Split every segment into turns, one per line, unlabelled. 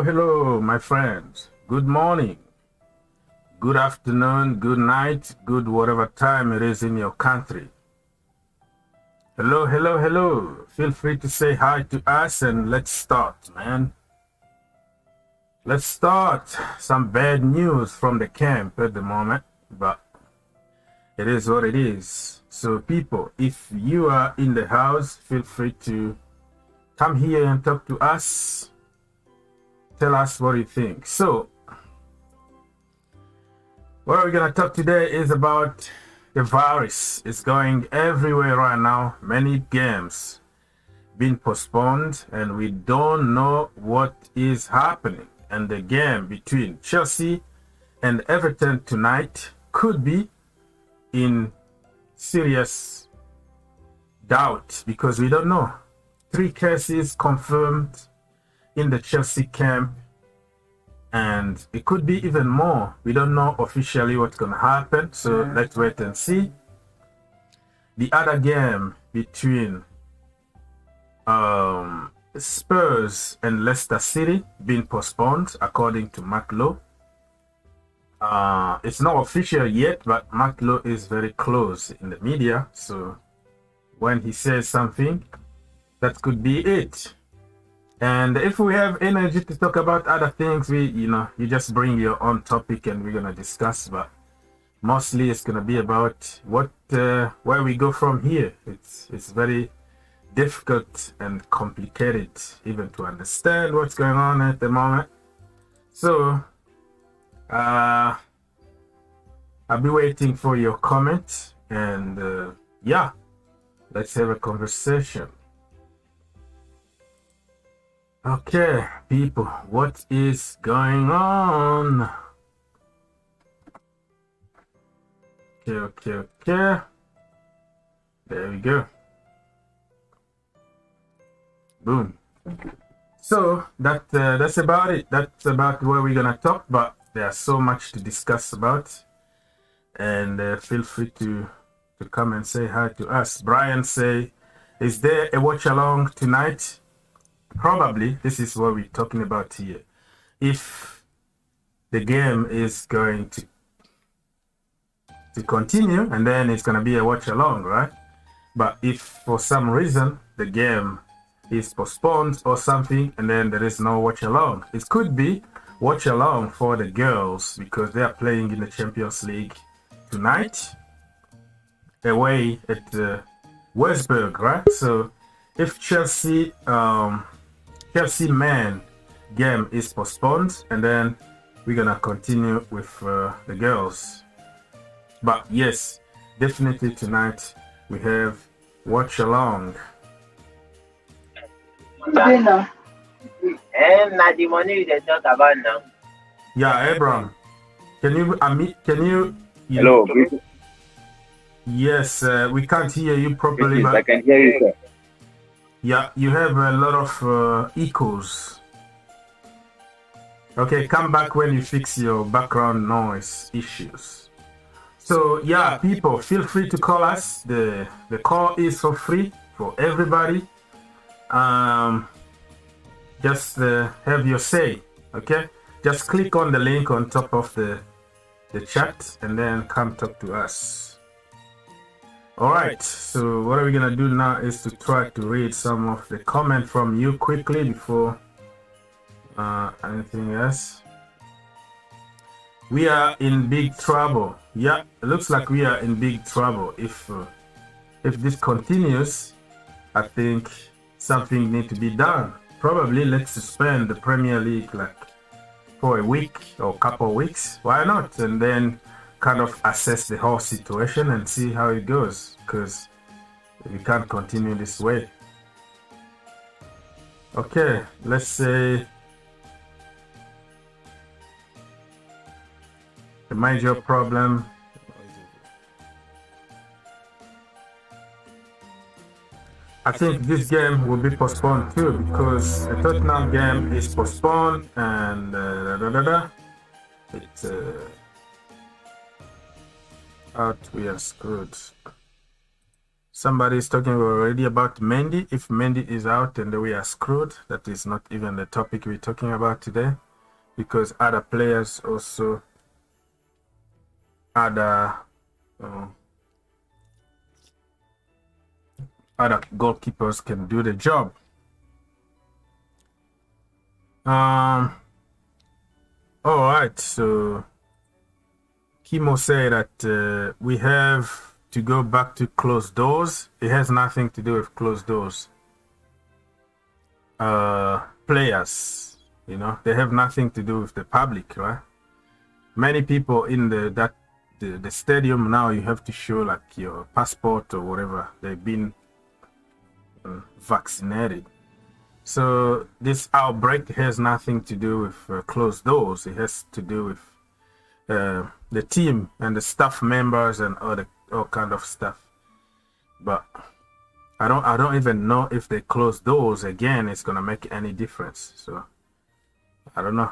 Hello, my friends. Good morning, good afternoon, good night, good whatever time it is in your country. Hello. Feel free to say hi to us and let's start, man. Let's start. Some bad news from the camp at the moment, but it is what it is. So people, if you are in the house, feel free to come here and talk to us. Tell us what you think. So, what we're going to talk today is about the virus. It's going everywhere right now. Many games being postponed and we don't know what is happening. And the game between Chelsea and Everton tonight could be in serious doubt because we don't know. 3 cases confirmed in the Chelsea camp, and it could be even more. We don't know officially what's going to happen, so let's wait and see. The other game between Spurs and Leicester City being postponed according to Mark Lowe. It's not official yet, but Mark Lowe is very close in the media, so when he says something, that could be it. And if we have energy to talk about other things, you just bring your own topic and we're gonna discuss. But mostly it's gonna be about where we go from here. It's very difficult and complicated even to understand what's going on at the moment. So I'll be waiting for your comments and yeah, let's have a conversation. Okay, people, what is going on? Okay. There we go. Boom. So that's about it. That's about where we're gonna talk, but there's so much to discuss about. And feel free to come and say hi to us. Brian say, is there a watch along tonight? Probably. This is what we're talking about here. If the game is going to continue, and then it's going to be a watch along, right? But if for some reason the game is postponed or something, and then there is no watch along, it could be watch along for the girls because they are playing in the Champions League tonight away at Wolfsburg, right? So if Chelsea man game is postponed, and then we're gonna continue with the girls. But yes, definitely tonight we have watch along.
And not the money they talk about now.
Yeah, Abraham, can you
Hello.
Yes, we can't hear you properly, but
I can hear you, sir.
Yeah, you have a lot of echoes. Okay, come back when you fix your background noise issues. So yeah, people, feel free to call us. The call is for free for everybody. Just have your say, okay? Just click on the link on top of the chat and then come talk to us. All right, so what are we gonna do now is to try to read some of the comment from you quickly before anything else. We are in big trouble. Yeah, it looks like we are in big trouble. If this continues, I think something needs to be done. Probably let's suspend the Premier League like for a week or a couple of weeks. Why not? And then kind of assess the whole situation and see how it goes, because we can't continue this way. Okay, let's say The major problem. I think this game will be postponed too because the Tottenham game is postponed and it's out. We are screwed. Somebody is talking already about Mendy. If Mendy is out, then we are screwed. That is not even the topic we're talking about today, because other players also, other goalkeepers can do the job. All right, so Kimo said that we have to go back to closed doors. It has nothing to do with closed doors. Players, you know, they have nothing to do with the public, right? Many people in the stadium now, you have to show like your passport or whatever. They've been vaccinated. So this outbreak has nothing to do with closed doors. It has to do with the team and the staff members and all kind of stuff. But I don't even know if they close doors again, it's gonna make any difference. So I don't know.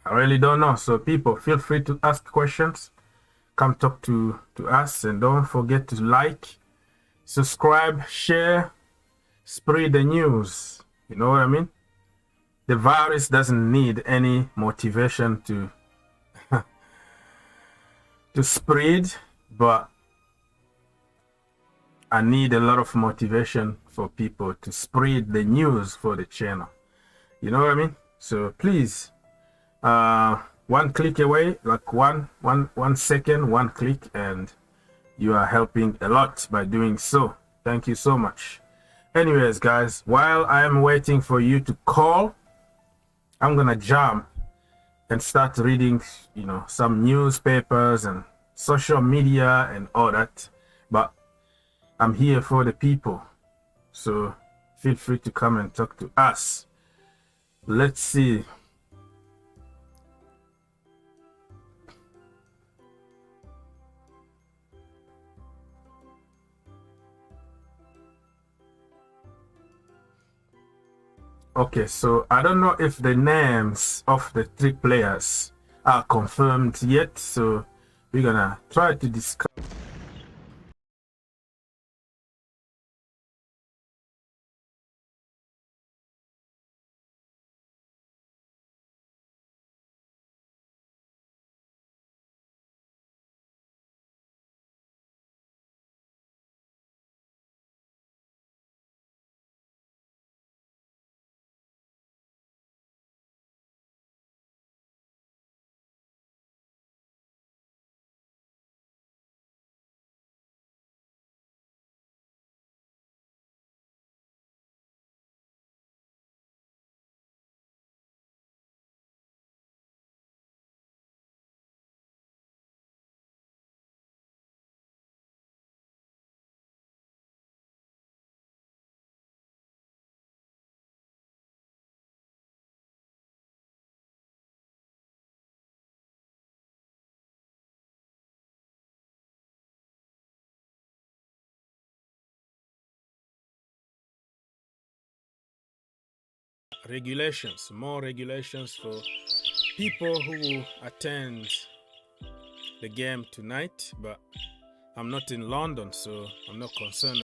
I really don't know. So people, feel free to ask questions. Come talk to us, and don't forget to like, subscribe, share, spread the news. You know what I mean? The virus doesn't need any motivation to to spread, but I need a lot of motivation for people to spread the news for the channel. You know what I mean? So please, one click away, like one second, one click, and you are helping a lot by doing so. Thank you so much. Anyways, guys, while I am waiting for you to call, I'm gonna jump and start reading, you know, some newspapers and social media and all that. But I'm here for the people, so feel free to come and talk to us. Let's see. Okay, so I don't know if the names of the 3 players are confirmed yet, so we're gonna try to discuss. Regulations, more regulations for people who will attend the game tonight, but I'm not in London, so I'm not concerned.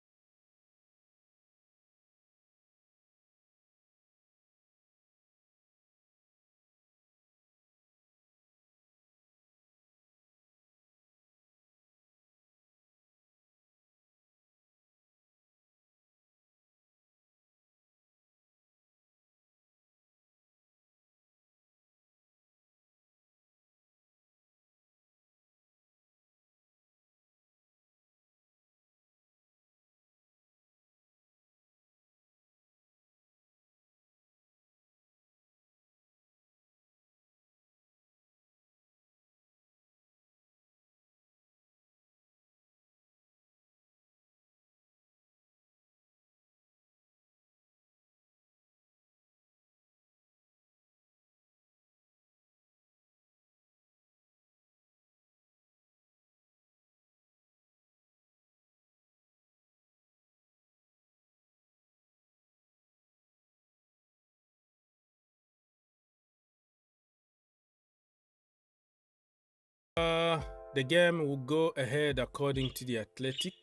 The game will go ahead according to the Athletic.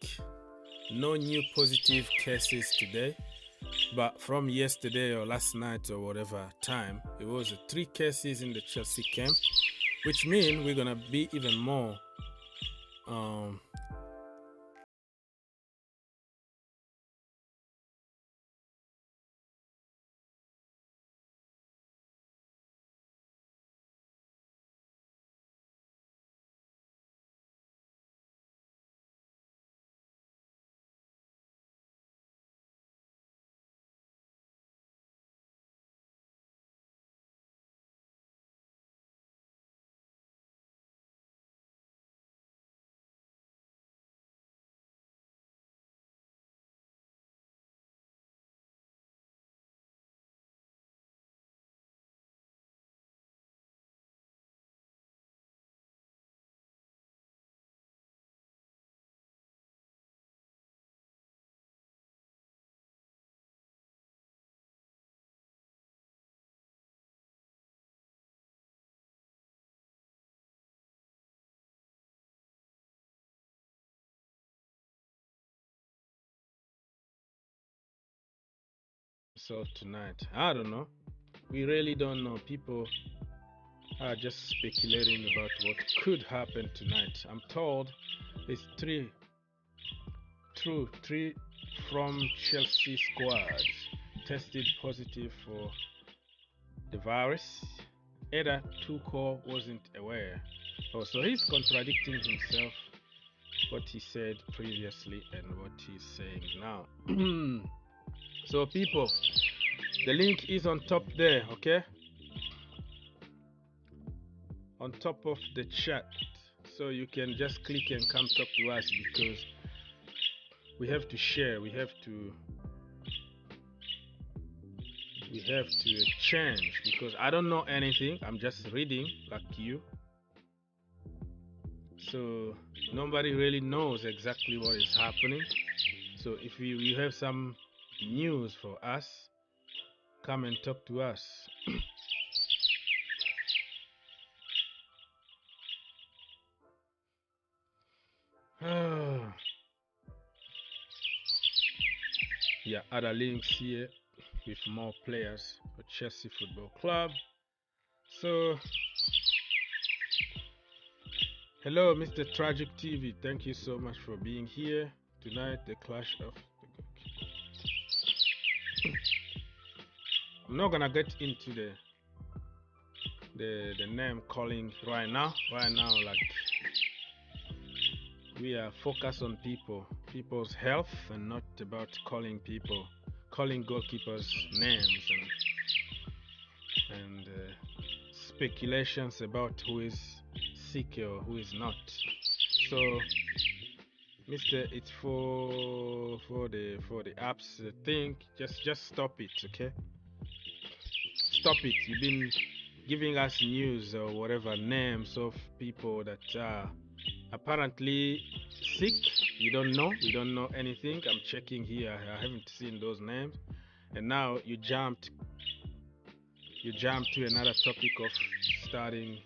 No new positive cases today, but from yesterday or last night or whatever time, it was 3 cases in the Chelsea camp, which means we're gonna be even more so tonight. I don't know. We really don't know. People are just speculating about what could happen tonight. I'm told it's three from Chelsea squad tested positive for the virus. Either Tuchel wasn't aware. Oh, so he's contradicting himself, what he said previously and what he's saying now. So people, the link is on top there, okay? On top of the chat, so you can just click and come talk to us, because we have to share, we have to change, because I don't know anything. I'm just reading like you, so nobody really knows exactly what is happening. So if you have some news for us, come and talk to us. Yeah, other links here with more players for Chelsea Football Club. So hello, Mr. Tragic TV. Thank you so much for being here tonight. The clash of I'm not gonna get into the name calling right now. Right now, like, we are focused on people's health, and not about calling goalkeepers names and speculations about who is sick or who is not. So, Mister, it's for the apps thing. Just stop it, okay? Stop it. You've been giving us news or whatever names of people that are apparently sick. You don't know. We don't know anything. I'm checking here. I haven't seen those names. And now you jumped to another topic of starting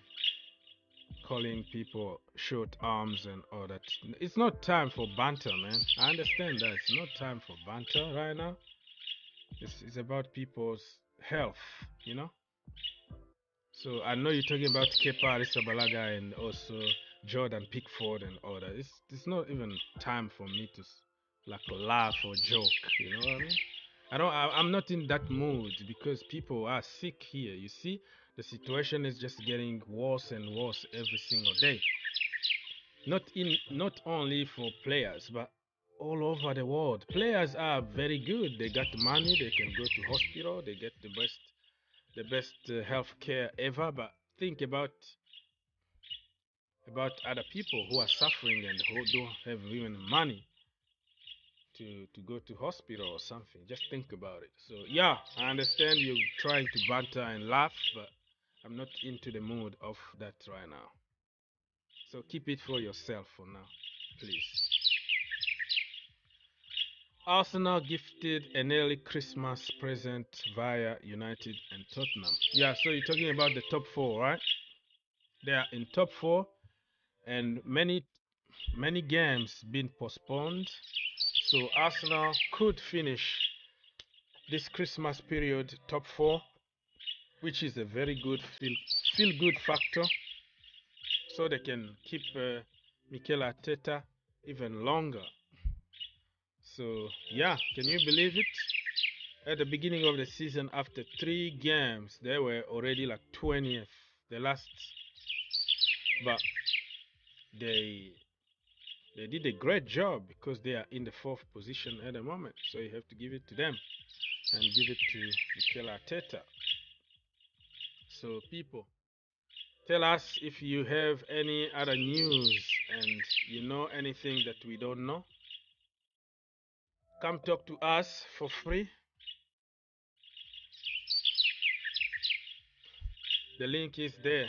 calling people short arms and all that. It's not time for banter, man. I understand that. It's not time for banter right now. It's about people's health, you know? So I know you're talking about Kepa Arrizabalaga and also Jordan Pickford and all that. It's not even time for me to like laugh or joke, you know what I mean? I'm not in that mood, because people are sick here. You see, the situation is just getting worse and worse every single day. Not only for players, but all over the world. Players are very good. They got money. They can go to hospital. They get the best health care ever. But think about other people who are suffering and who don't have even money to go to hospital or something. Just think about it. So yeah, I understand you're trying to banter and laugh, but I'm not into the mood of that right now. So keep it for yourself for now, please. Arsenal gifted an early Christmas present via United and Tottenham. Yeah, so you're talking about the top 4, right? They are in top 4. and many games been postponed, so Arsenal could finish this Christmas period top 4, which is a very good feel good factor, so they can keep Mikel Arteta even longer. So yeah, can you believe it? At the beginning of the season, after 3 games, they were already like 20th, the last. But they did a great job because they are in the 4th position at the moment. So you have to give it to them and give it to Mikel Arteta. So people, tell us if you have any other news and you know anything that we don't know. Come talk to us for free. The link is there.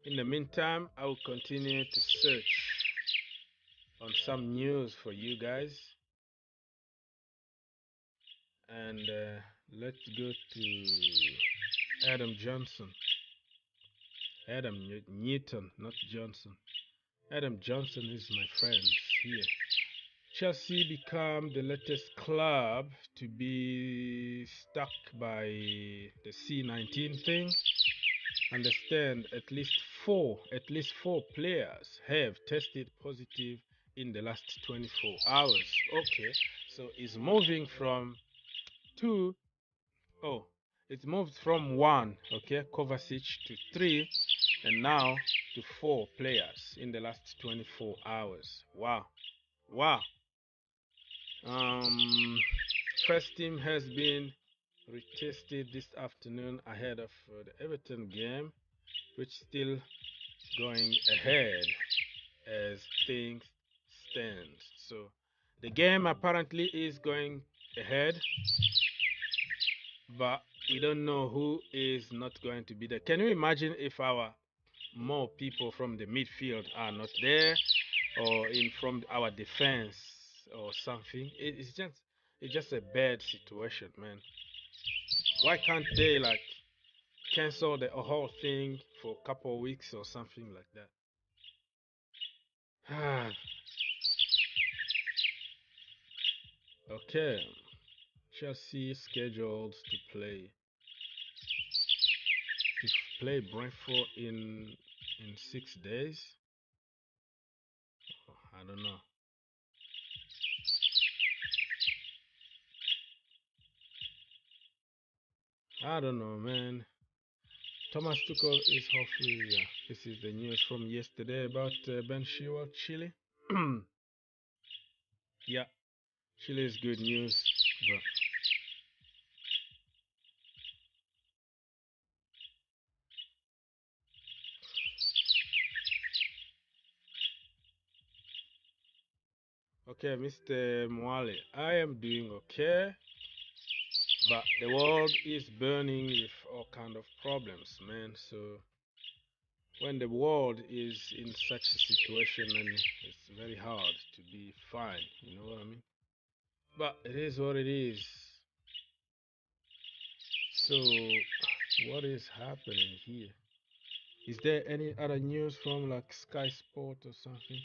In the meantime, I will continue to search on some news for you guys. And let's go to Adam Johnson. Adam Newton, not Johnson. Adam Johnson is my friend here. Chelsea become the latest club to be stuck by the C19 thing. Understand at least four players have tested positive in the last 24 hours. Okay, so it's moving from 2. Oh, it's moved from 1, okay, Kovacic, to 3, and now to 4 players in the last 24 hours. Wow. First team has been retested this afternoon ahead of the Everton game, which still going ahead as things stand. So the game apparently is going ahead, but we don't know who is not going to be there. Can you imagine if more people from the midfield are not there, or from our defense or something? It's just a bad situation, man. Why can't they like cancel the whole thing for a couple of weeks or something like that? Okay, Chelsea scheduled to play Brentford in 6 days. I don't know. I don't know, man. Thomas Tuchel is hopefully, yeah. This is the news from yesterday about Ben Chilwell, Chile. Yeah, Chile is good news, but okay, Mr. Mwale, I am doing okay, but the world is burning with all kind of problems, man. So when the world is in such a situation, and it's very hard to be fine, you know what I mean? But it is what it is. So what is happening here? Is there any other news from like Sky Sport or something?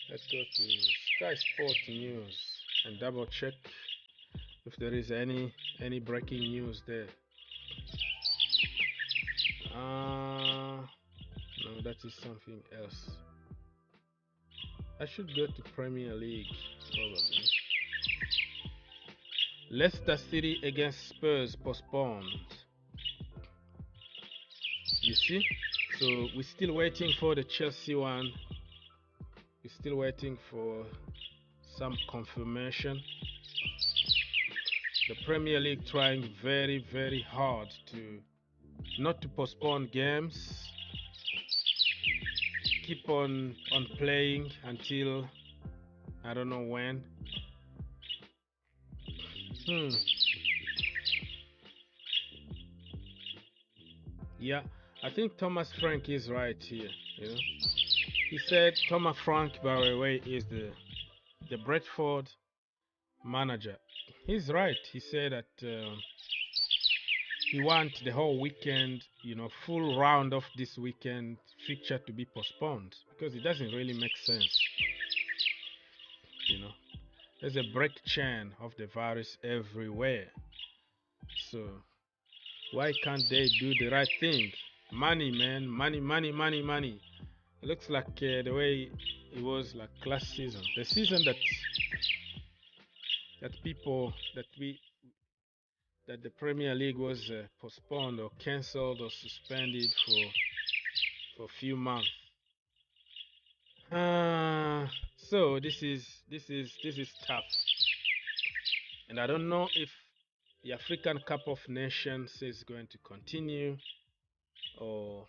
Let's go to Sky Sport News and double check if there is any breaking news there. No, that is something else. I should go to Premier League probably. Leicester City against Spurs postponed. You see? So we're still waiting for the Chelsea one. We're still waiting for some confirmation. The Premier League trying very, very hard to not to postpone games. Keep on playing until I don't know when. Yeah, I think Thomas Frank is right here. You know, he said Thomas Frank, by the way, is the Brentford manager. He's right. He said that he wants the whole weekend, full round of this weekend fixture to be postponed because it doesn't really make sense. There's a break chain of the virus everywhere. So why can't they do the right thing? Money, man, money, money, money, money. It looks like the way it was like last season, the season that the Premier League was postponed or cancelled or suspended for a few months. So this is tough, and I don't know if the African Cup of Nations is going to continue, or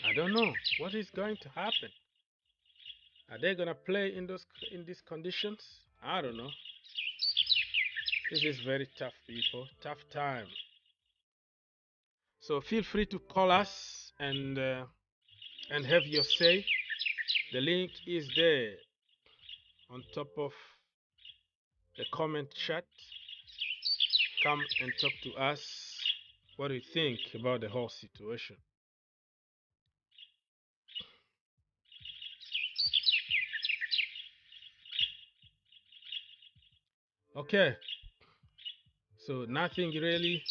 I don't know what is going to happen. Are they gonna play in these conditions? I don't know. This is very tough, people. Tough time. So feel free to call us and have your say. The link is there on top of the comment chat. Come and talk to us. What do you think about the whole situation? Okay. So nothing really.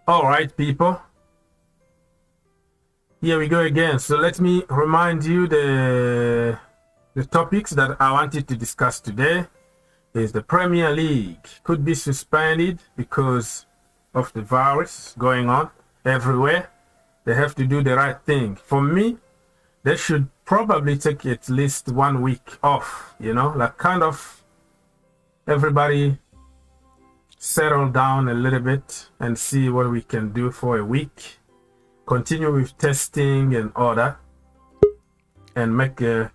All right, people. Here we go again. So let me remind you the topics that I wanted to discuss today is the Premier League could be suspended because of the virus going on everywhere. They have to do the right thing. For me, they should probably take at least 1 week off, like kind of everybody settle down a little bit and see what we can do for a week. Continue with testing and all that, and make the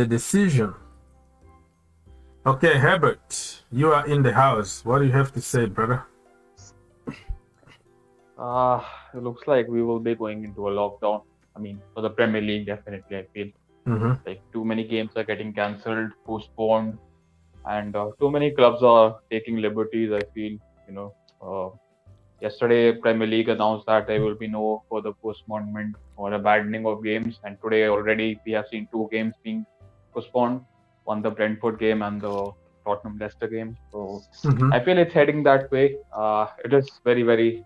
decision. Okay, Herbert, you are in the house. What do you have to say, brother?
It looks like we will be going into a lockdown. I mean, for the Premier League, definitely, I feel. Like too many games are getting cancelled, postponed, and too many clubs are taking liberties, I feel. Yesterday, Premier League announced that there will be no further postponement or abandoning of games. And today already we have seen 2 games being postponed. One, the Brentford game, and the Tottenham-Leicester game. So I feel it's heading that way. It is very, very,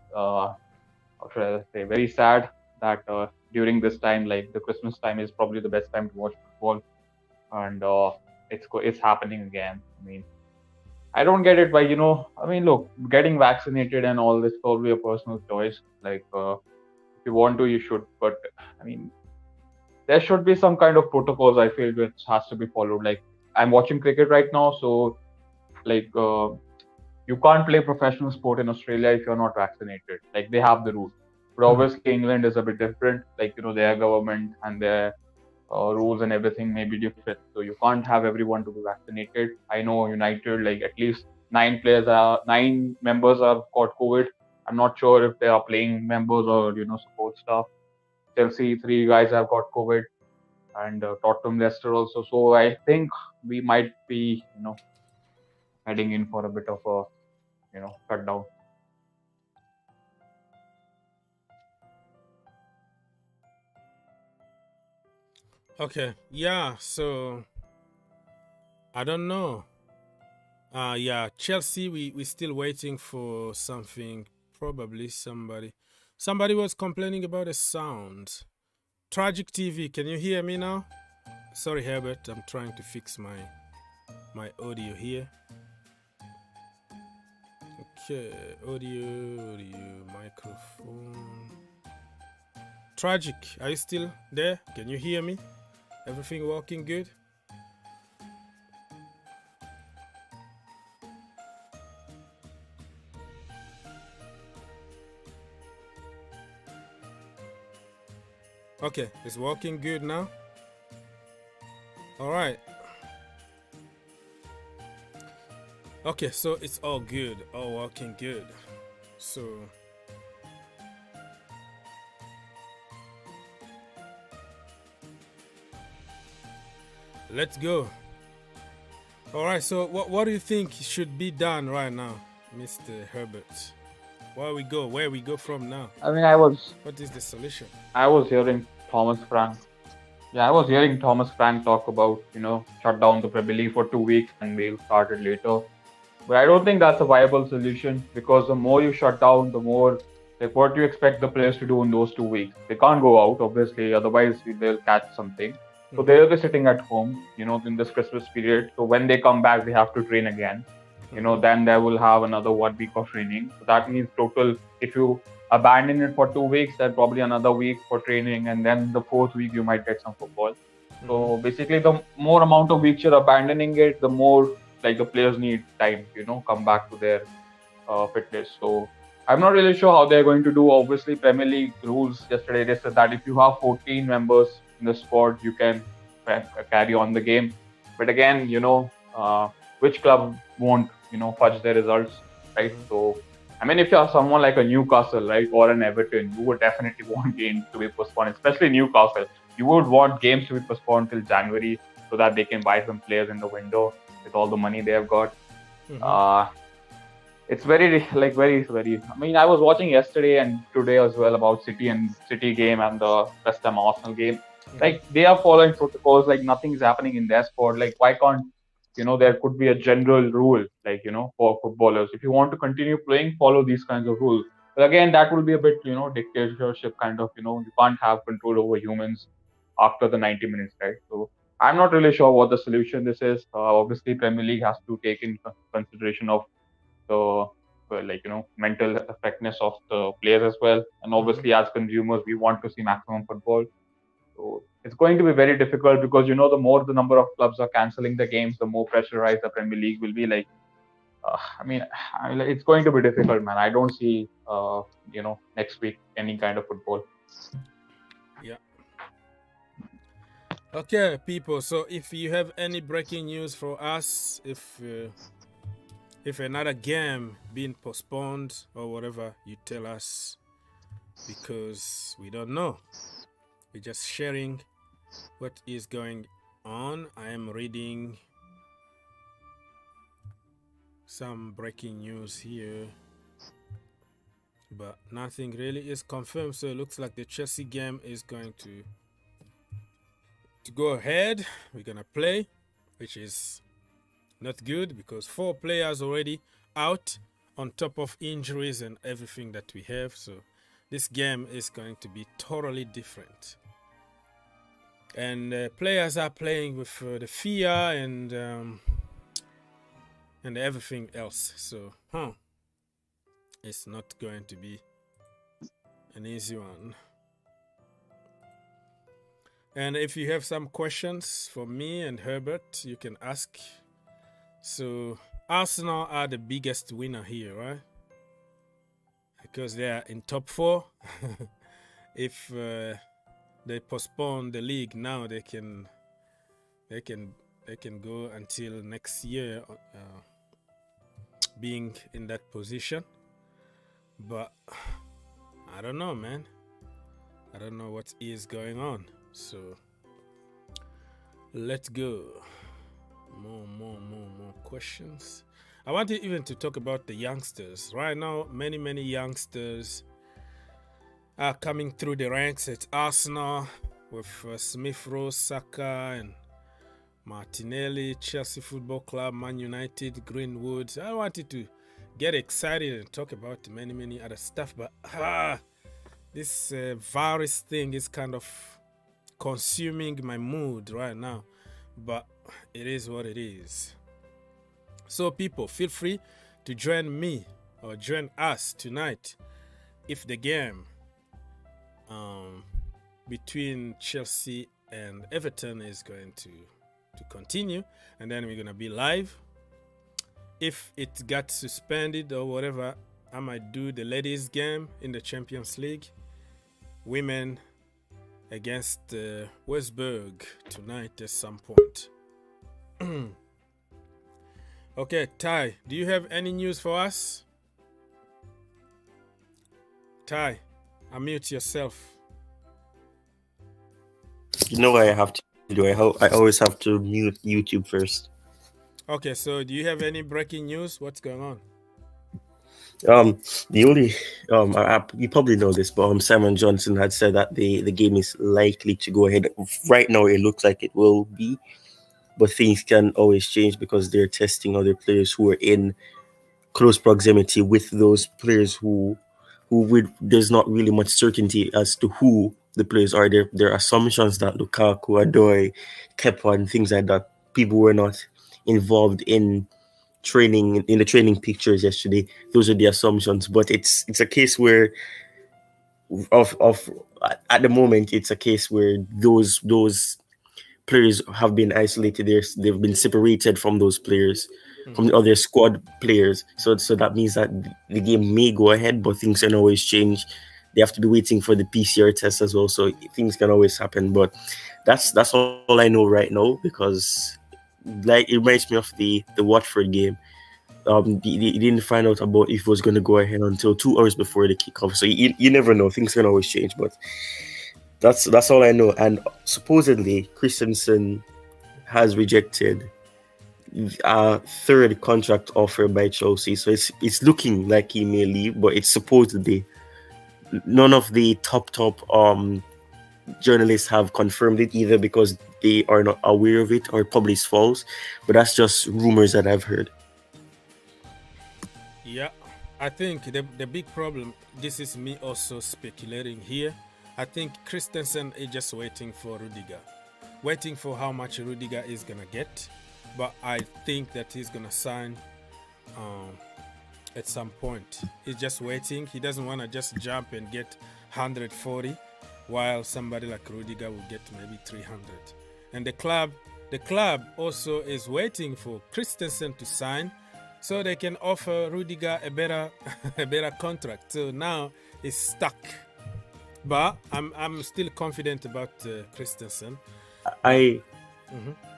very sad that during this time, like the Christmas time is probably the best time to watch football. And it's happening again. I mean, I don't get it, but look, getting vaccinated and all this is probably a personal choice. Like, if you want to, you should. But I mean, there should be some kind of protocols, I feel, which has to be followed. Like, I'm watching cricket right now, so like, you can't play professional sport in Australia if you're not vaccinated. Like, they have the rules. But obviously, England is a bit different. Like, their government and their rules and everything may be different, so you can't have everyone to be vaccinated. I know United, like at least 9 members have got COVID. I'm not sure if they are playing members or support staff. Chelsea, 3 guys have got COVID, and Tottenham, Leicester also. So I think we might be heading in for a bit of a shutdown.
Okay, yeah, so I don't know. Yeah, Chelsea, we're still waiting for something. Probably somebody was complaining about the sound. Tragic TV, can you hear me now? Sorry, Herbert, I'm trying to fix my audio here. Okay, audio, microphone. Tragic, are you still there? Can you hear me? Everything working good? Okay, it's working good now. All right. Okay, so it's all good, all working good. So let's go. All right, so what do you think should be done right now, Mr. Herbert? Where we go from now?
I mean,
What is the solution?
I was hearing Thomas Frank. Yeah, I was hearing Thomas Frank talk about, shut down the Premier League for 2 weeks and we'll start it later. But I don't think that's a viable solution, because the more you shut down, the more, like, what do you expect the players to do in those 2 weeks? They can't go out, obviously, otherwise they'll catch something. So they'll be sitting at home, in this Christmas period. So when they come back, they have to train again. Then they will have another 1 week of training. So that means total, if you abandon it for 2 weeks, then probably another week for training, and then the 4th week you might get some football. So basically, the more amount of weeks you're abandoning it, the more like the players need time, come back to their fitness. So I'm not really sure how they're going to do. Obviously, Premier League rules yesterday, they said that if you have 14 members in the squad, you can carry on the game. But again, which club won't, fudge their results, right? So, I mean, if you have someone like a Newcastle, right, or an Everton, you would definitely want games to be postponed, especially Newcastle. You would want games to be postponed till January so that they can buy some players in the window with all the money they have got. It's very, very. I mean, I was watching yesterday and today as well about City game and the West Ham Arsenal game. Like, they are following protocols, like nothing is happening in their sport. Like, why can't, there could be a general rule, like, for footballers. If you want to continue playing, follow these kinds of rules. But again, that will be a bit, dictatorship kind of, you can't have control over humans after the 90 minutes, right? So I'm not really sure what the solution this is. Obviously, Premier League has to take in consideration of the mental effectiveness of the players as well. And obviously, as consumers, we want to see maximum football. So it's going to be very difficult, because the more the number of clubs are cancelling the games, the more pressurized the Premier League will be. Like, it's going to be difficult, man. I don't see next week any kind of football.
Yeah. Okay, people. So if you have any breaking news for us, if another game being postponed or whatever, you tell us, because we don't know. We're just sharing what is going on. I am reading some breaking news here, but nothing really is confirmed. So it looks like the Chelsea game is going to go ahead. We're gonna play, which is not good, because 4 players already out on top of injuries and everything that we have. So this game is going to be totally different. And players are playing with the fear and everything else. So, it's not going to be an easy one. And if you have some questions for me and Herbert, you can ask. So, Arsenal are the biggest winner here, right? Because they are in top 4. If they postpone the league now, they can go until next year, being in that position. But I don't know, man. I don't know what is going on. So let's go. More questions. I want to even to talk about the youngsters. Right now, many youngsters are coming through the ranks at Arsenal, with Smith Rowe, Saka, and Martinelli, Chelsea Football Club, Man United, Greenwood. I wanted to get excited and talk about many other stuff, but this virus thing is kind of consuming my mood right now. But it is what it is. So people, feel free to join me or join us tonight if the game between Chelsea and Everton is going to continue, and then we're gonna be live. If it got suspended or whatever, I might do the ladies game in the Champions League, women against Westberg tonight at some point. Okay, Ty, do you have any news for us? Ty, unmute yourself.
You know I have to do. I always have to mute YouTube first.
Okay, so do you have any breaking news? What's going on?
The only you probably know this, but Simon Johnson had said that the game is likely to go ahead. Right now, it looks like it will be, but things can always change because they're testing other players who are in close proximity with those players who there's not really much certainty as to who the players are. There are assumptions that Lukaku, Adoy, Kepa, and things like that. People were not involved in the training pictures yesterday. Those are the assumptions, but it's a case where of at the moment it's a case where those players have been isolated. They've been separated from those players, from the other squad players. So that means that the game may go ahead, but things can always change. They have to be waiting for the PCR test as well. So things can always happen. But that's all I know right now, because like it reminds me of the Watford game. He didn't find out about if it was going to go ahead until 2 hours before the kickoff. So you never know. Things can always change. But that's all I know. And supposedly Christensen has rejected a third contract offer by Chelsea. So it's looking like he may leave, but it's supposedly. None of the top journalists have confirmed it either, because they are not aware of it, or probably it's false. But that's just rumors that I've heard.
Yeah, I think the big problem, this is me also speculating here. I think Christensen is just waiting for Rudiger, waiting for how much Rudiger is going to get. But I think that he's going to sign at some point. He's just waiting. He doesn't want to just jump and get 140, while somebody like Rudiger will get maybe 300. And the club also is waiting for Christensen to sign, so they can offer Rudiger a better contract. So now it's stuck. But I'm still confident about Christensen.
I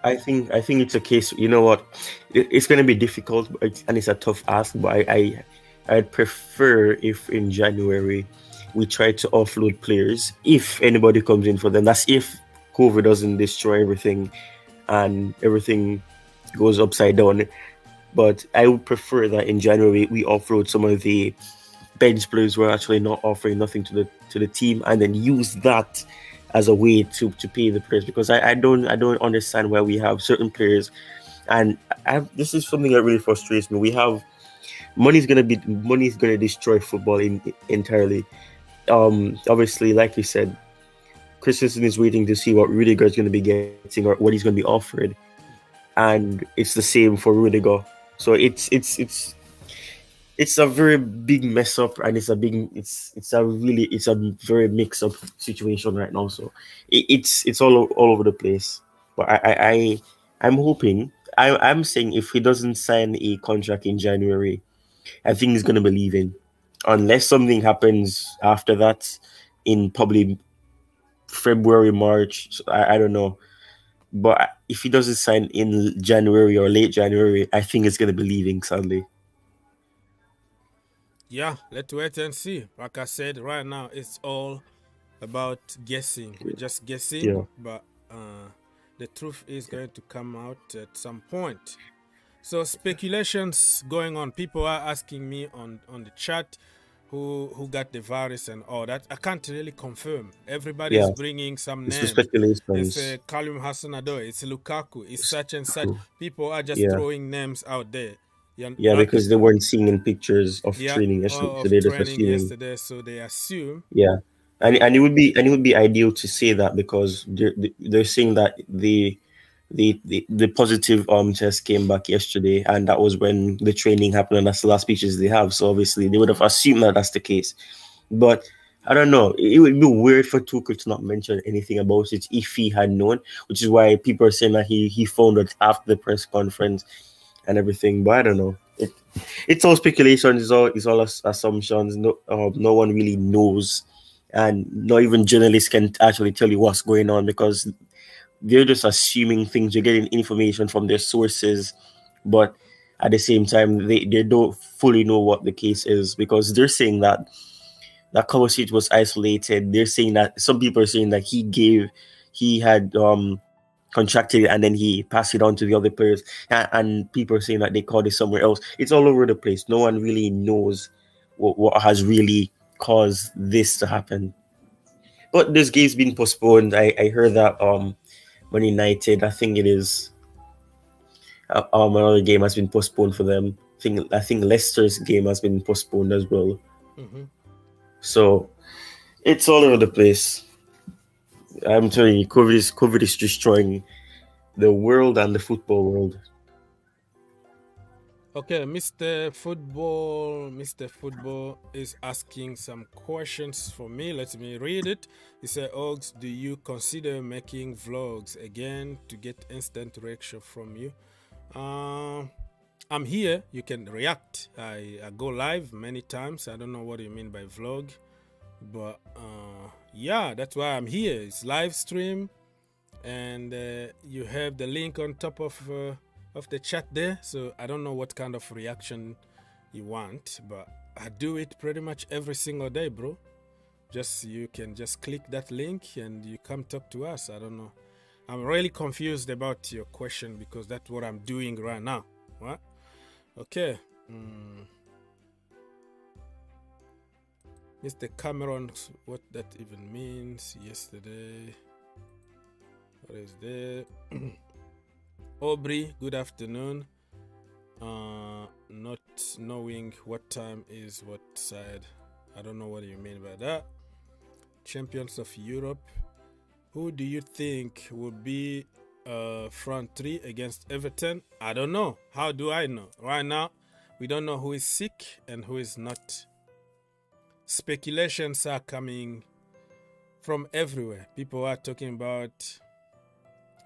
think it's a case. You know what? It's going to be difficult, and it's a tough ask. But I'd prefer if in January we try to offload players, if anybody comes in for them. That's if COVID doesn't destroy everything and everything goes upside down. But I would prefer that in January we offload some of the bench players who are actually not offering nothing to the team, and then use that as a way to pay the players, because I don't understand why we have certain players, and this is something that really frustrates me. We have money's gonna destroy football entirely. Obviously, like you said, Christensen is waiting to see what Rudiger is going to be getting or what he's going to be offered, and it's the same for Rudiger. So it's a very big mess up, and it's a very mix up situation right now. So it's all over the place. But I'm hoping, I'm saying if he doesn't sign a contract in January, I think he's gonna be leaving, unless something happens after that in probably February, March. So I don't know. But if he doesn't sign in January or late January, I think he's gonna be leaving, sadly.
Yeah, let's wait and see. Like I said, right now it's all about guessing. We're just guessing,
Yeah.
but the truth is going to come out at some point. So speculations going on. People are asking me on the chat who got the virus and all that. I can't really confirm. Everybody's bringing some
It's
names.
speculations.
It's Callum Hudson-Odoi, it's Lukaku, it's such and such.
True.
People are just throwing names out there.
Yeah, because they weren't seeing in pictures of training yesterday, so they just assuming.
Yesterday, so they assume.
Yeah, and it would be ideal to say that, because they're saying that the positive test came back yesterday, and that was when the training happened, and that's the last pictures they have. So obviously they would have assumed that that's the case, but I don't know. It would be weird for Tuchel to not mention anything about it if he had known, which is why people are saying that he found it after the press conference and everything. But I don't know. It's all speculation. It's all assumptions. No one really knows, and not even journalists can actually tell you what's going on, because they're just assuming things. You're getting information from their sources, but at the same time, they don't fully know what the case is, because they're saying that Kovacic was isolated. They're saying that some people are saying that he had contracted it and then he passed it on to the other players, and people are saying that they caught it somewhere else. It's all over the place. No one really knows what has really caused this to happen. But this game's been postponed. I heard that Man United, I think it is, another game has been postponed for them. I think Leicester's game has been postponed as well.
Mm-hmm.
So it's all over the place. I'm telling you, COVID is destroying the world and the football world.
Okay, Mr. Football is asking some questions for me. Let me read it. He said, Ogs, do you consider making vlogs again to get instant reaction from you? I'm here. You can react. I go live many times. I don't know what you mean by vlog. But yeah, that's why I'm here. It's live stream. And you have the link on top of the chat there, so I don't know what kind of reaction you want, but I do it pretty much every single day, bro. You can just click that link and you come talk to us. I don't know. I'm really confused about your question because that's what I'm doing right now. What? Okay. Mr. Cameron, what that even means? Yesterday. What is there? Aubrey, good afternoon. Not knowing what time is what side. I don't know what you mean by that. Champions of Europe. Who do you think will be front three against Everton? I don't know. How do I know? Right now, we don't know who is sick and who is not. Speculations are coming from everywhere. People are talking about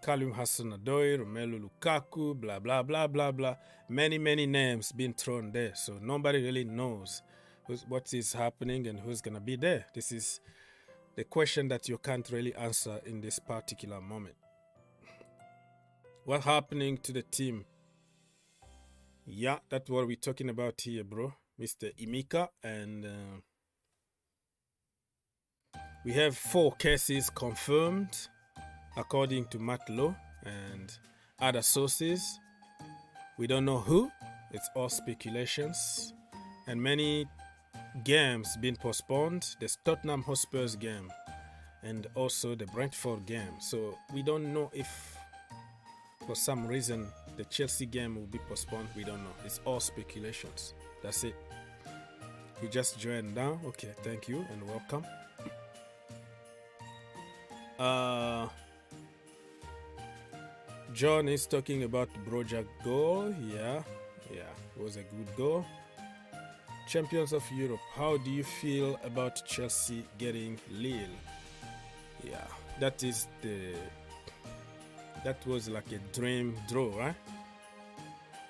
Callum Hudson-Odoi, Romelu Lukaku, blah, blah, blah, blah, blah. Many names being thrown there. So nobody really knows what is happening and who's going to be there. This is the question that you can't really answer in this particular moment. What's happening to the team? Yeah, that's what we're talking about here, bro. Mr. Imika. And we have 4 cases confirmed, according to Matlow and other sources. We don't know who. It's all speculations. And many games been postponed. The Tottenham Hotspur's game and also the Brentford game. So we don't know if for some reason the Chelsea game will be postponed. We don't know. It's all speculations. That's it. You just joined now. Okay, thank you and welcome. John is talking about Broja goal. Yeah, it was a good goal. Champions of Europe, how do you feel about Chelsea getting Lille? Yeah, that was like a dream draw, right?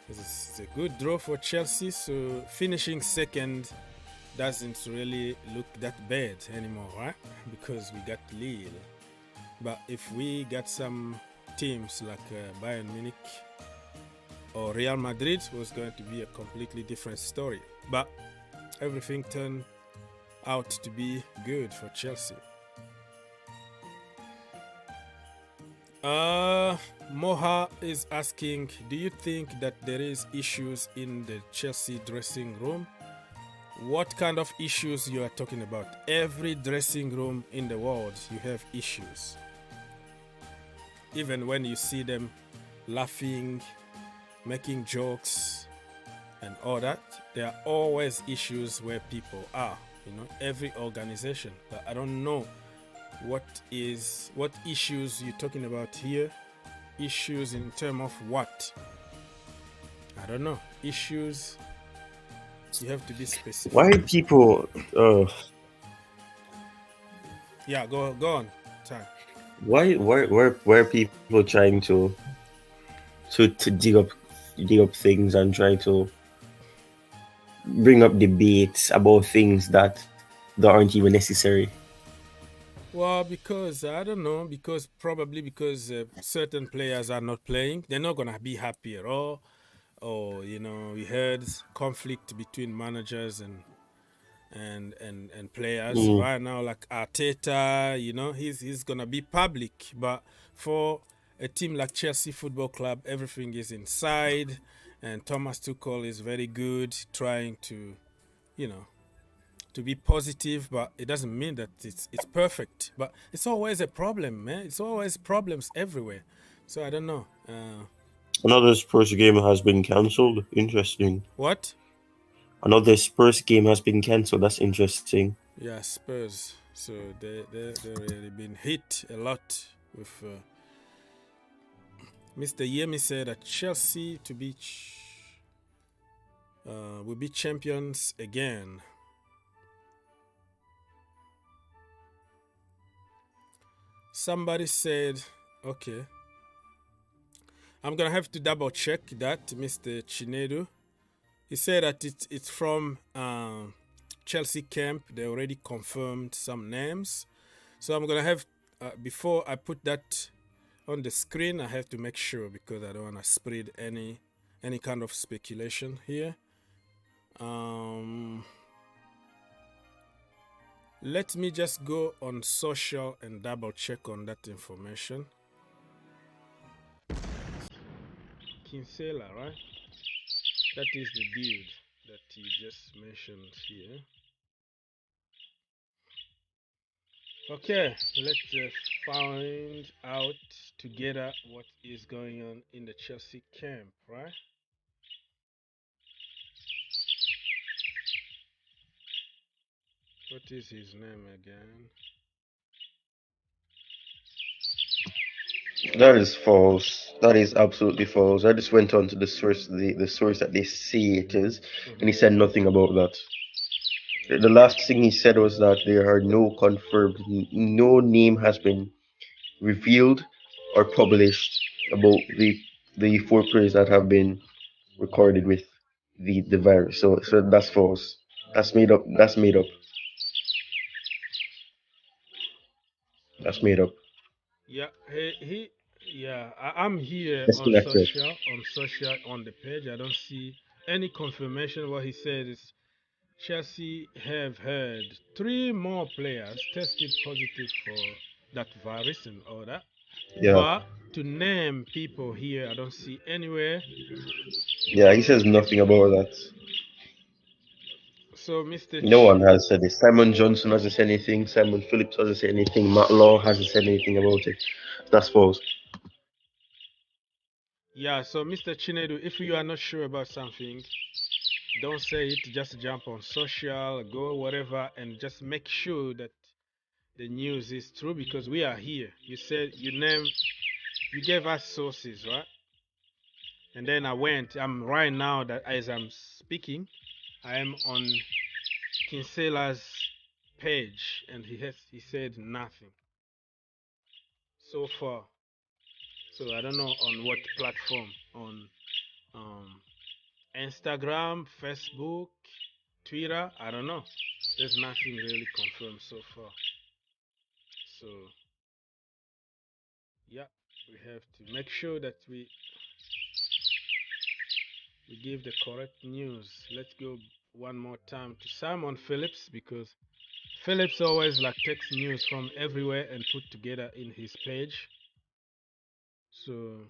It's a good draw for Chelsea, so finishing second doesn't really look that bad anymore, right? Because we got Lille. But if we got some teams like Bayern Munich or Real Madrid, it was going to be a completely different story. But everything turned out to be good for Chelsea. Moha is asking, do you think that there is issues in the Chelsea dressing room? What kind of issues you are talking about? Every dressing room in the world, you have issues. Even when you see them laughing, making jokes and all that, there are always issues where people are, every organization. But I don't know what issues you're talking about here. Issues in terms of what? I don't know. Issues, you have to be specific.
Why people
Yeah, go on. Time.
Why people trying to dig up things and try to bring up debates about things that aren't even necessary?
Well, because I don't know, probably because certain players are not playing, they're not gonna be happy at all. Or we heard conflict between managers and players right now, like Arteta. He's gonna be public, but for a team like Chelsea Football Club, everything is inside, and Thomas Tuchel is very good, trying to, to be positive, but it doesn't mean that it's perfect. But it's always a problem, man. It's always problems everywhere. So I don't know.
Another Spurs game has been cancelled. Interesting.
What?
Another Spurs game has been cancelled. That's interesting.
Yeah, Spurs. So they really been hit a lot with. Mr. Yemi said that Chelsea will be champions again. Somebody said, okay. I'm gonna have to double check that, Mr. Chinedu. He said that it's from Chelsea camp. They already confirmed some names. So I'm gonna have, before I put that on the screen, I have to make sure, because I don't wanna spread any kind of speculation here. Let me just go on social and double check on that information. Kinsella, right? That is the dude that you just mentioned here. Okay, let's find out together what is going on in the Chelsea camp, right? What is his name again?
That is false. That is absolutely false. I just went on to the source, the source that they say it is, and he said nothing about that. The last thing he said was that there are no confirmed, no name has been revealed or published about the 4 players that have been recorded with the virus. So that's false. That's made up. That's made up. That's made up.
Yeah, I'm here
That's
on
inaccurate.
social on the page. I don't see any confirmation. What he said is Chelsea have had 3 more players tested positive for that virus and all that.
Yeah.
But to name people here, I don't see anywhere.
Yeah, he says nothing about that.
So, Mr.
No one has said it. Simon Johnson hasn't said anything. Simon Phillips hasn't said anything. Matt Law hasn't said anything about it. That's false.
Yeah, so Mr. Chinedu, if you are not sure about something, don't say it. Just jump on social, go whatever, and just make sure that the news is true, because we are here. You said you gave us sources, right? And then I'm right now, that as I'm speaking, I am on Kinsella's page, and he said nothing so far. So I don't know on what platform, on Instagram, Facebook, Twitter, I don't know. There's nothing really confirmed so far. So yeah, we have to make sure that we give the correct news. Let's go one more time to Simon Phillips, because Phillips always takes news from everywhere and put together in his page. So,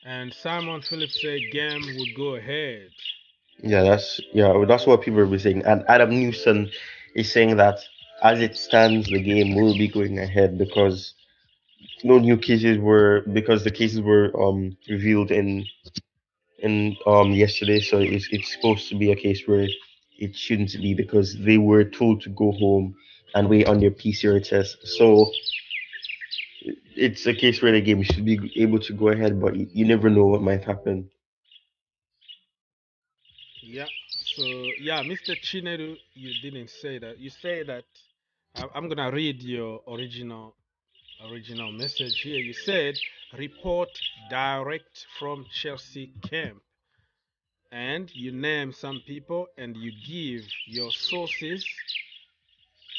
and Simon Phillips said game would go ahead.
Yeah, that's what people were saying. And Adam Newson is saying that as it stands, the game will be going ahead because no new cases were the cases were revealed in yesterday. So it's supposed to be a case where it shouldn't be, because they were told to go home and wait on their PCR test. So it's a case where the game should be able to go ahead, but you never know what might happen.
Yeah. So yeah, Mr. Chinedu, you didn't say that. You say that. I'm gonna read your original message here. You said report direct from Chelsea camp, and you name some people and you give your sources.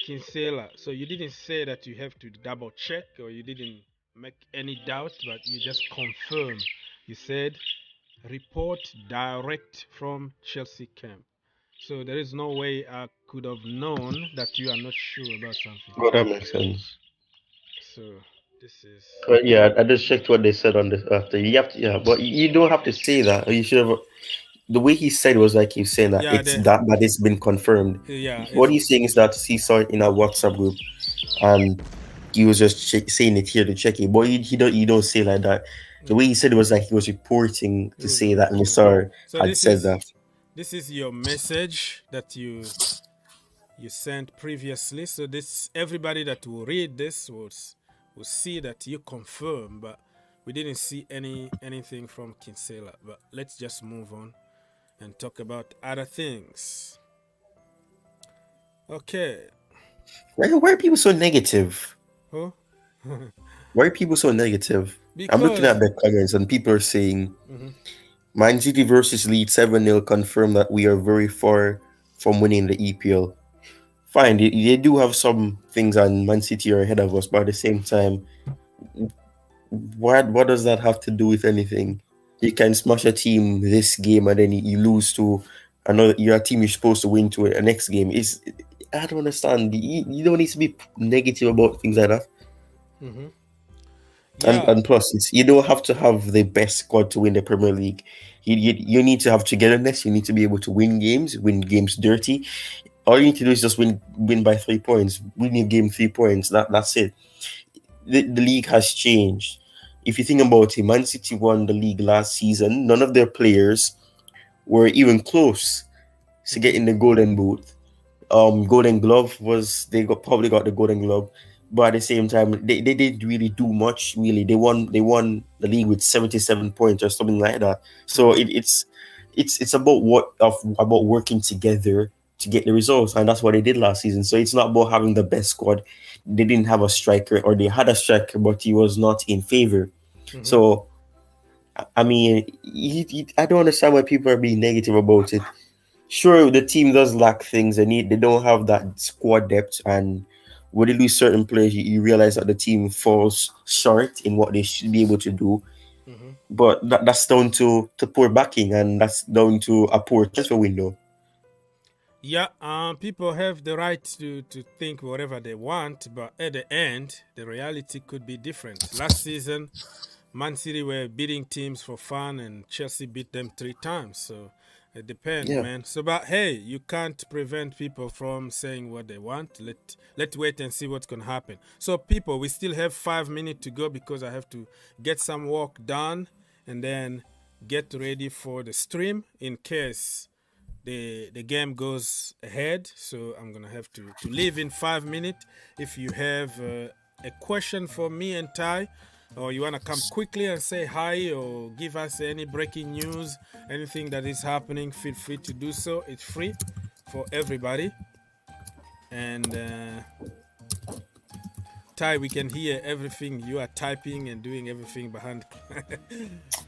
Kinsella. So you didn't say that you have to double check, or you didn't make any doubt, but you just confirm. You said report direct from Chelsea camp. So there is no way I could have known that you are not sure about something.
Well, that makes sense.
So This is
But yeah, I just checked what they said on this after. You have to, yeah, but you don't have to say that. You should have. The way he said it was like he's saying that
yeah,
it's that it's been confirmed.
yeah,
What he's saying is that he saw it in a WhatsApp group, and he was just saying it here to check it. But he don't say like that. The way he said it was like he was reporting to say that Nisar
So
had said that.
this is your message that you sent previously. So this everybody that will read this will see that you confirm, but we didn't see anything from Kinsella. But let's just move on and talk about other things. Okay.
Why are people so negative?
Huh?
Why are people so negative?
Because,
I'm looking at the comments and people are saying Man City versus Leeds 7-0 confirmed that we are very far from winning the EPL. Fine, they do have some things and Man City are ahead of us, but at the same time, what does that have to do with anything? You can smash a team this game and then you lose to your team you're supposed to win to a next game. I don't understand. You don't need to be negative about things like that.
yeah.
And plus, you don't have to have the best squad to win the Premier League. You need to have togetherness. You need to be able to win games dirty. All you need to do is just win by 3 points. Win your game 3 points. That's it. The league has changed. If you think about it, Man City won the league last season. None of their players were even close to getting the Golden Boot. Golden Glove probably got the Golden Glove, but at the same time, they didn't really do much. Really, they won the league with 77 points or something like that. So it's about working together to get the results, and that's what they did last season. So it's not about having the best squad. They didn't have a striker, or they had a striker, but he was not in favor. So, I mean, I don't understand why people are being negative about it. Sure, the team does lack things. They don't have that squad depth, and when they lose certain players, you realize that the team falls short in what they should be able to do. But that's down to poor backing, and that's down to a poor transfer window.
Yeah, people have the right to think whatever they want, but at the end, the reality could be different. Last season, Man City were beating teams for fun, and Chelsea beat them 3 times. So it depends, man. So, but hey, you can't prevent people from saying what they want. Let's wait and see what's gonna happen. So, people, we still have 5 minutes to go because I have to get some work done and then get ready for the stream in case the game goes ahead. So I'm gonna have to leave in 5 minutes. If you have a question for me and Ty, or you want to come quickly and say hi or give us any breaking news, anything that is happening, feel free to do so. It's free for everybody. And Ty, we can hear everything you are typing and doing everything behind.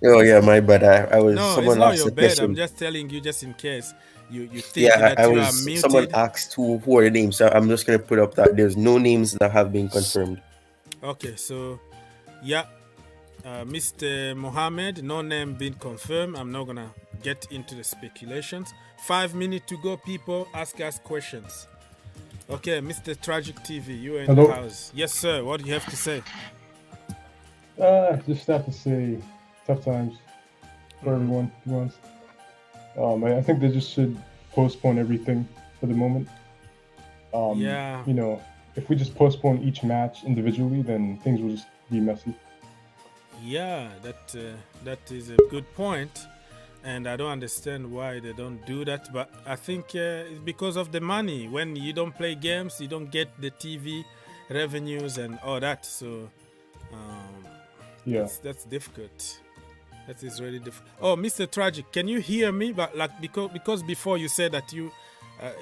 Oh yeah, my bad. I was.
No,
someone
it's not
asked
your
a
bad.
question.
I'm just telling you, just in case you think that
I
you
was.
are muted.
Someone asked who are the names. So I'm just gonna put up that there's no names that have been confirmed.
Okay, so yeah, Mr. Mohammed, no name been confirmed. I'm not gonna get into the speculations. 5 minutes to go, people. Ask us questions. Okay, Mr. Tragic TV, you in the house. Yes, sir. What do you have to say?
Just have to say, tough times for everyone, to be honest. I think they just should postpone everything for the moment.
Yeah.
You know, if we just postpone each match individually, then things will just be messy.
Yeah, that is a good point. And I don't understand why they don't do that. But I think it's because of the money. When you don't play games, you don't get the TV revenues and all that. So that's difficult. That is really difficult. Oh, Mr. Tragic, can you hear me? But like because before you said that you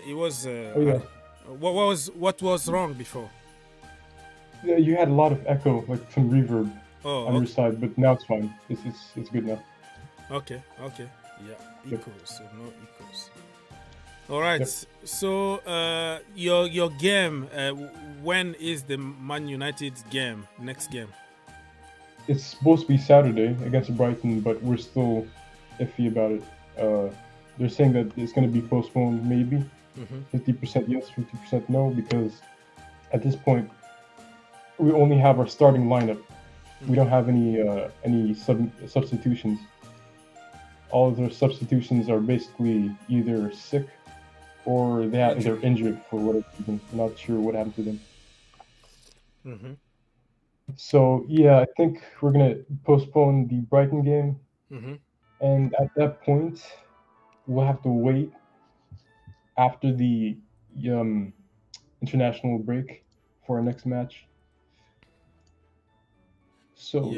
it was what was wrong before?
Yeah, you had a lot of echo, like some reverb on your side, but now it's fine. It's good now.
Okay. Yeah, echoes. So no echoes. All right. Yep. So your game. When is the Man United's game? Next game?
It's supposed to be Saturday against Brighton, but we're still iffy about it. They're saying that it's going to be postponed, maybe 50% yes, 50% no, because at this point, we only have our starting lineup. We don't have any substitutions. All of their substitutions are basically either sick or they're injured for whatever reason. I'm not sure what happened to them.
Mm-hmm.
So yeah, I think we're gonna postpone the Brighton game, and at that point, we'll have to wait after the international break for our next match. So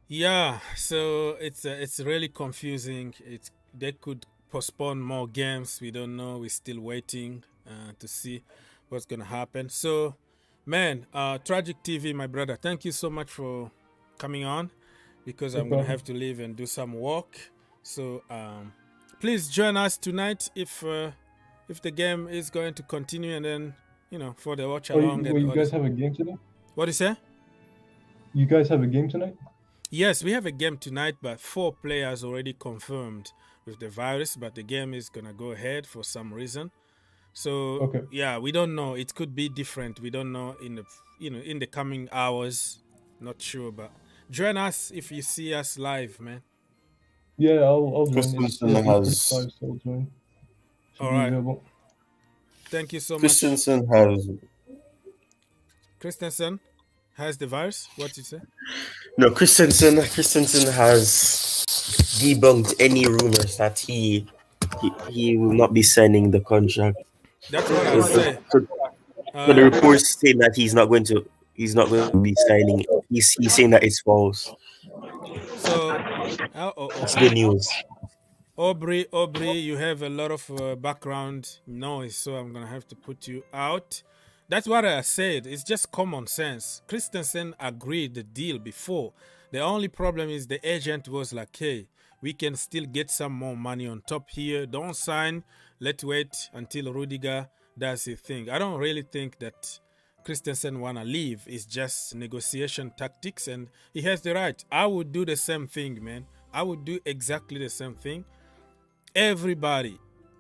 yeah, so it's really confusing. They could postpone more games. We don't know. We're still waiting to see what's gonna happen. So, man, Tragic TV, my brother, thank you so much for coming on, because I'm gonna have to leave and do some work. So please join us tonight if the game is going to continue, and then for the watch along.
You guys have a game tonight?
What do you say?
You guys have a game tonight?
Yes, we have a game tonight, but 4 players already confirmed with the virus, but the game is gonna go ahead for some reason. So yeah, we don't know. It could be different. We don't know in the coming hours. Not sure, but join us if you see us live, man.
Yeah, I'll join.
I'll
join.
All right. Thank you so much. Christensen has the virus. What you say?
No, Christensen has debunked any rumors that he will not be signing the contract.
That's what I say.
So the reports saying that he's not going to be signing. He's saying that it's false.
So
it's good news.
Aubrey, you have a lot of background noise, so I'm gonna have to put you out. That's what I said. It's just common sense. Christensen agreed the deal before. The only problem is the agent was like, hey, we can still get some more money on top here. Don't sign. Let's wait until Rudiger does his thing. I don't really think that Christensen want to leave. It's just negotiation tactics, and he has the right. I would do the same thing, man. I would do exactly the same thing. Everybody,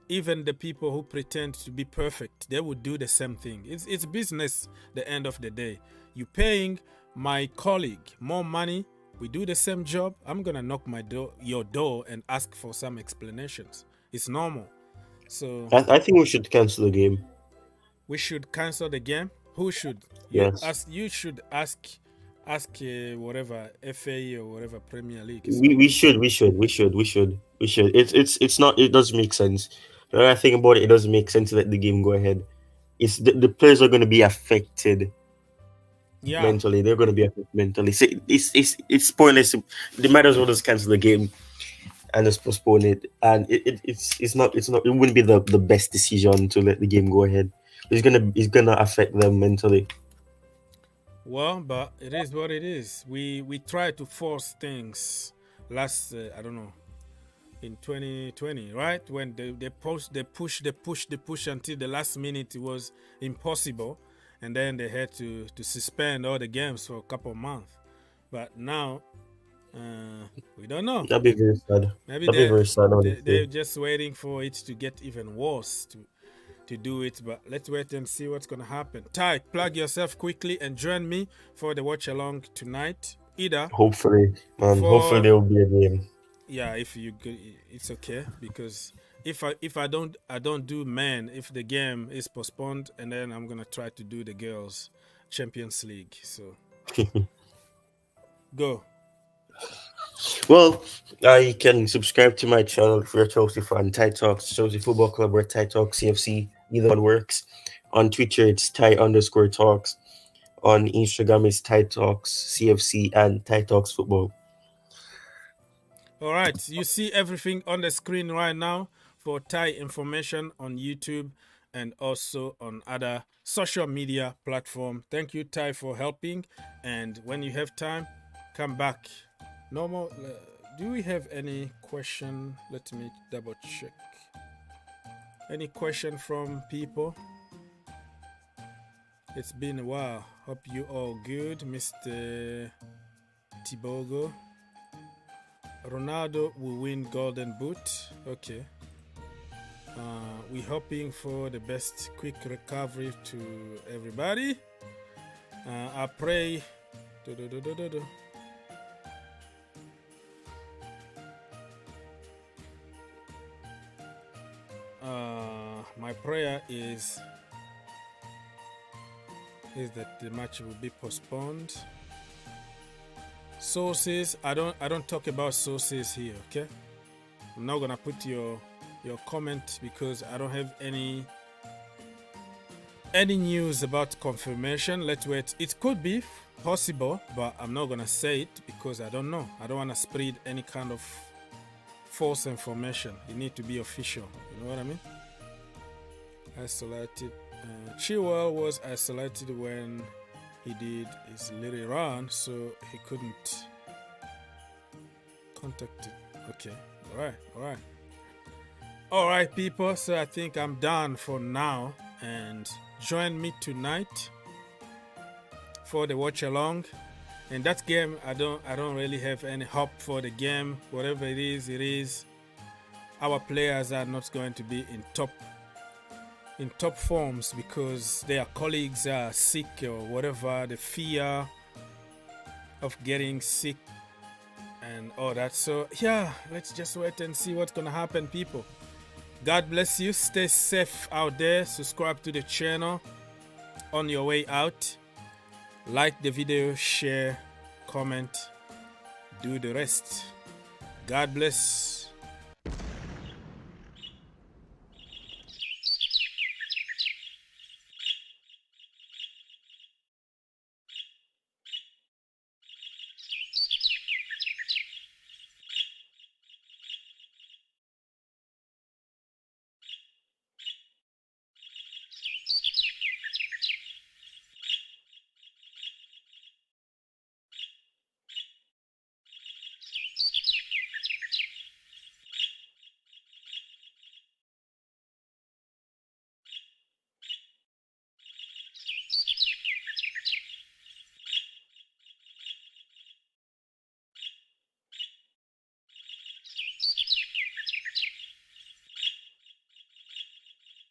even the people who pretend to be perfect, they would do the same thing. It's business the end of the day. You paying my colleague more money, we do the same job, I'm gonna knock your door and ask for some explanations. It's normal. So
I think we should cancel the game.
We should cancel the game? Who should?
Yes.
You should ask whatever FA or whatever Premier League.
We should. It's not. It doesn't make sense. When I think about it, it doesn't make sense to let the game go ahead. It's the players are going to be affected.
Yeah.
Mentally, they're going to be affected mentally. So it's pointless. They might as well just cancel the game and just postpone it. And it's not. It wouldn't be the best decision to let the game go ahead. It's gonna affect them mentally.
Well, but it is what it is. We try to force things last I don't know, in 2020, right? When they push until the last minute, it was impossible, and then they had to suspend all the games for a couple of months. But now we don't know.
That'd be very sad.
Maybe
That'd be very sad.
They're just waiting for it to get even worse to do it, but let's wait and see what's gonna happen. Ty, plug yourself quickly and join me for the watch along tonight. Either
hopefully there will be a game.
Yeah, if you go, it's okay, because if I don't do men, if the game is postponed, and then I'm gonna try to do the girls Champions League. So go.
Well, you can subscribe to my channel if you're a Chelsea fan. Ty Talks Chelsea Football Club or Ty Talks CFC. Either one works. On Twitter, it's Ty_Talks. On Instagram, it's Ty Talks CFC and Ty Talks Football.
All right, you see everything on the screen right now for Ty information on YouTube and also on other social media platforms. Thank you, Ty, for helping. And when you have time, come back. Normal. Do we have any question? Let me double check. Any question from people? It's been a while. Hope you all good, Mr. Tibogo. Ronaldo will win Golden Boot. Okay. We're hoping for the best quick recovery to everybody. I pray. My prayer is that the match will be postponed. Sources, I don't talk about sources here, okay? I'm not gonna put your comment because I don't have any news about confirmation. Let's wait. It could be possible, but I'm not gonna say it because I don't know. I don't want to spread any kind of false information. It need to be official. You know what I mean? Isolated. Chilwell was isolated when he did his little run, so he couldn't contact it. Okay. All right, people. So I think I'm done for now, and join me tonight for the watch along. And that game, I don't really have any hope for the game. Whatever it is. Our players are not going to be in top forms because their colleagues are sick or whatever. The fear of getting sick and all that. So yeah, let's just wait and see what's gonna happen, people. God bless you. Stay safe out there. Subscribe to the channel on your way out. Like the video, share, comment, do the rest. God bless.